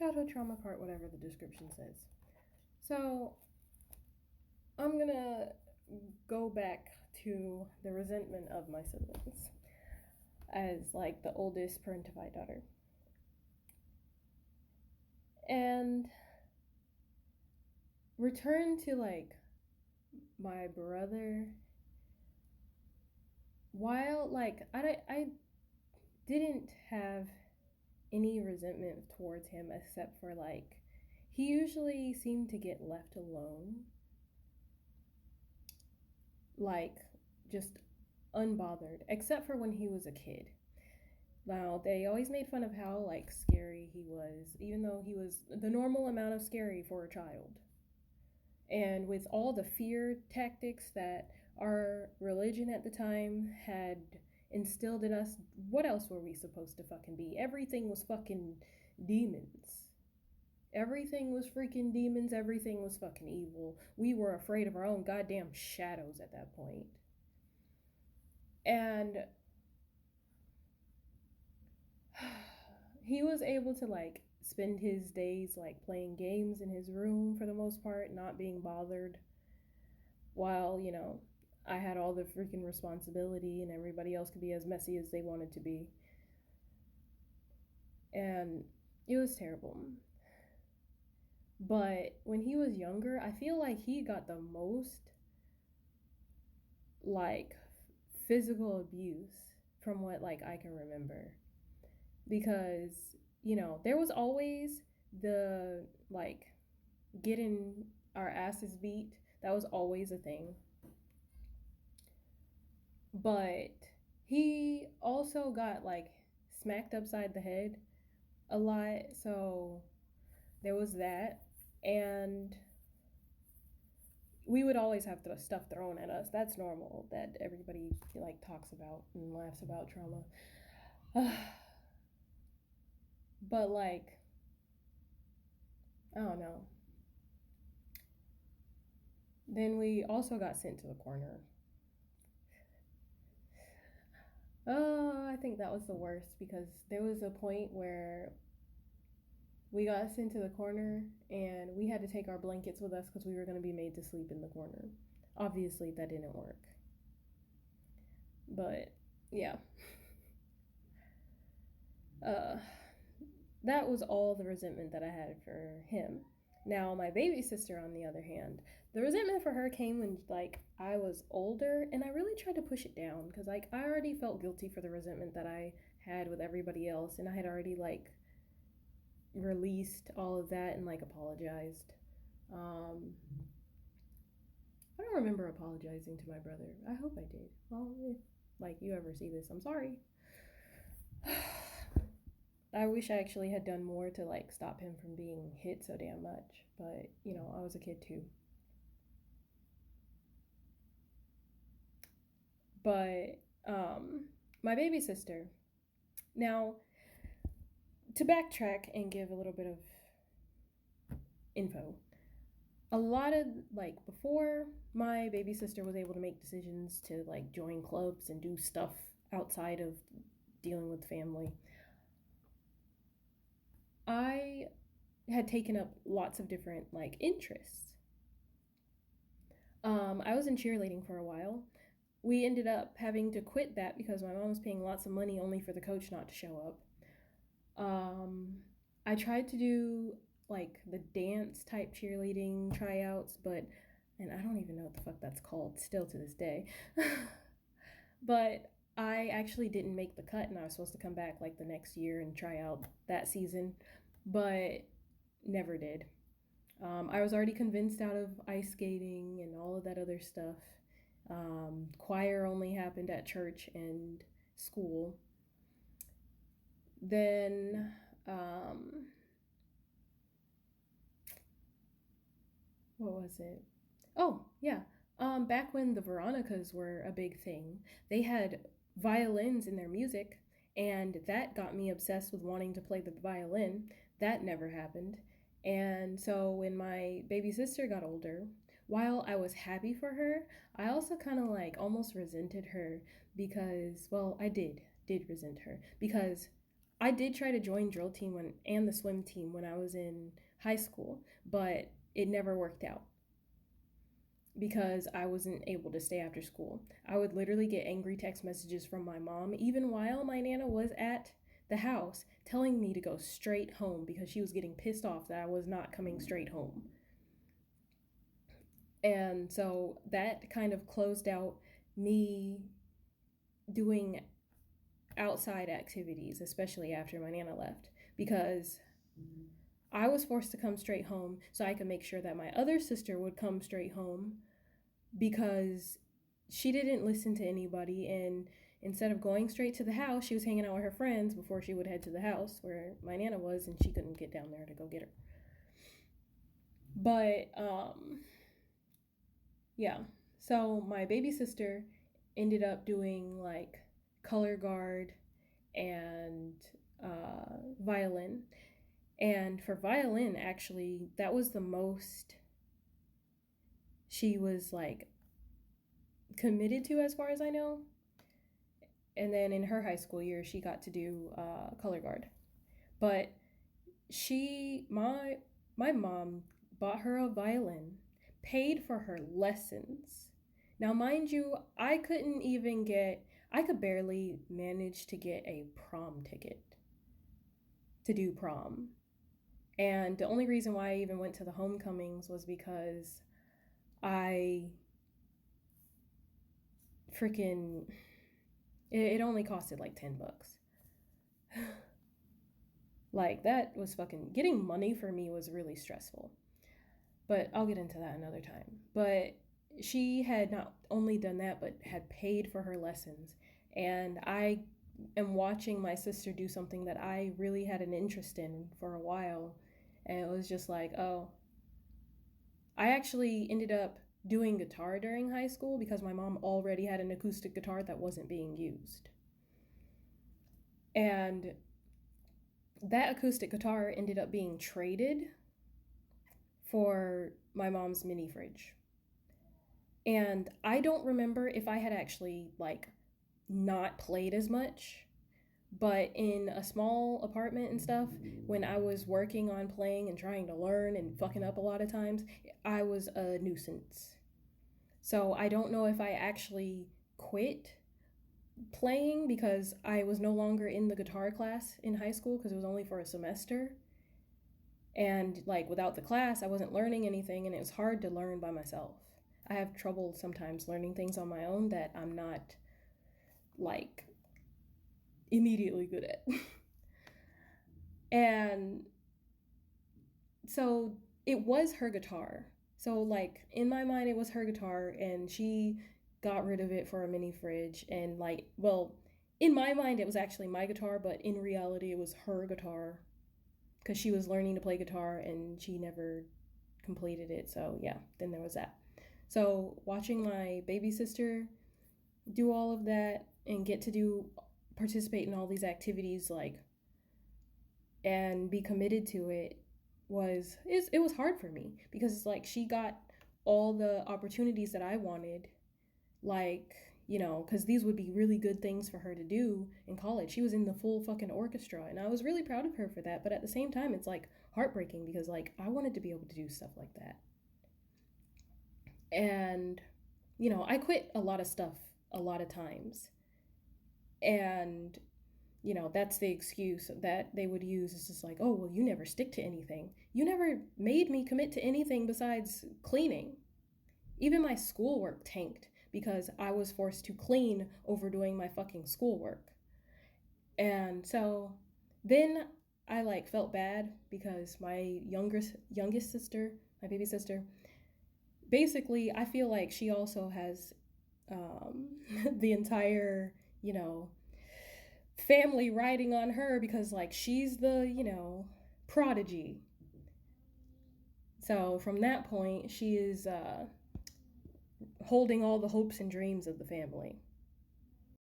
childhood trauma part, whatever the description says. So I'm gonna go back to the resentment of my siblings as like the oldest parentified daughter. And return to like my brother, while like I didn't have any resentment towards him except for like he usually seemed to get left alone, like just unbothered, except for when he was a kid. Now, they always made fun of how like scary he was, even though he was the normal amount of scary for a child. And with all the fear tactics that our religion at the time had instilled in us, what else were we supposed to fucking be? Everything was fucking demons. Everything was freaking demons. Everything was fucking evil. We were afraid of our own goddamn shadows at that point. And he was able to like spend his days like playing games in his room for the most part, not being bothered, while, I had all the freaking responsibility and everybody else could be as messy as they wanted to be. And it was terrible. But when he was younger, I feel like he got the most like physical abuse from what like I can remember, because there was always the like getting our asses beat. That was always a thing. But he also got like smacked upside the head a lot. So there was that. And we would always have the stuff thrown at us. That's normal, that everybody like talks about and laughs about trauma. But like, I don't know. Then we also got sent to the corner. Oh, I think that was the worst, because there was a point where we got sent to the corner and we had to take our blankets with us because we were going to be made to sleep in the corner. Obviously, that didn't work. But yeah. Uh, that was all the resentment that I had for him. Now, my baby sister, on the other hand, the resentment for her came when like I was older, and I really tried to push it down because like I already felt guilty for the resentment that I had with everybody else, and I had already like released all of that and like apologized. Um, I don't remember apologizing to my brother. I hope I did. Well, if like you ever see this, I'm sorry. I wish I actually had done more to like stop him from being hit so damn much, but I was a kid too. But my baby sister. Now, to backtrack and give a little bit of info. A lot of like before my baby sister was able to make decisions to like join clubs and do stuff outside of dealing with family, I had taken up lots of different like interests. I was in cheerleading for a while. We ended up having to quit that because my mom was paying lots of money only for the coach not to show up. Um, I tried to do like the dance type cheerleading tryouts, but and I don't even know what the fuck that's called still to this day. But I actually didn't make the cut, and I was supposed to come back like the next year and try out that season, but never did. I was already convinced out of ice skating and all of that other stuff. Choir only happened at church and school. Then, what was it? Oh, yeah. Back when the Veronicas were a big thing, they had violins in their music, and that got me obsessed with wanting to play the violin. That never happened. And so when my baby sister got older, while I was happy for her, I also kind of like almost resented her because, well, I did resent her because I did try to join drill team and the swim team when I was in high school, but it never worked out because I wasn't able to stay after school. I would literally get angry text messages from my mom, even while my Nana was at the house, telling me to go straight home because she was getting pissed off that I was not coming straight home. And so that kind of closed out me doing outside activities, especially after my Nana left, because I was forced to come straight home so I could make sure that my other sister would come straight home because she didn't listen to anybody. And instead of going straight to the house, she was hanging out with her friends before she would head to the house where my Nana was, and she couldn't get down there to go get her. But yeah, so my baby sister ended up doing like color guard and violin. And for violin, actually, that was the most she was like committed to, as far as I know. And then in her high school year, she got to do color guard. But my mom bought her a violin, paid for her lessons. Now, mind you, I could barely manage to get a prom ticket to do prom. And the only reason why I even went to the homecomings was because I freaking it only costed like $10. Like that was fucking getting money for me was really stressful. But I'll get into that another time. But she had not only done that but had paid for her lessons, and I am watching my sister do something that I really had an interest in for a while, and it was just like, oh, I actually ended up doing guitar during high school because my mom already had an acoustic guitar that wasn't being used. And that acoustic guitar ended up being traded for my mom's mini fridge. And I don't remember if I had actually like not played as much, but in a small apartment and stuff, when I was working on playing and trying to learn and fucking up a lot of times, I was a nuisance. So I don't know if I actually quit playing because I was no longer in the guitar class in high school because it was only for a semester. And like without the class, I wasn't learning anything, and it was hard to learn by myself. I have trouble sometimes learning things on my own that I'm not like immediately good at. And so it was her guitar. So like in my mind it was her guitar, and she got rid of it for a mini fridge. And like, well, in my mind it was actually my guitar, but in reality it was her guitar because she was learning to play guitar and she never completed it. So yeah, then there was that. So watching my baby sister do all of that and get to participate in all these activities, like, and be committed to it it was hard for me because it's like she got all the opportunities that I wanted, like, because these would be really good things for her to do in college. She was in the full fucking orchestra, and I was really proud of her for that. But at the same time, it's like heartbreaking because like I wanted to be able to do stuff like that. And I quit a lot of stuff a lot of times, and that's the excuse that they would use. It's just like, oh, well, you never stick to anything. You never made me commit to anything besides cleaning. Even my schoolwork tanked because I was forced to clean over doing my fucking schoolwork. And so then I like felt bad because my youngest sister, my baby sister, basically I feel like she also has the entire, family riding on her because like she's the, prodigy. So from that point, she is holding all the hopes and dreams of the family.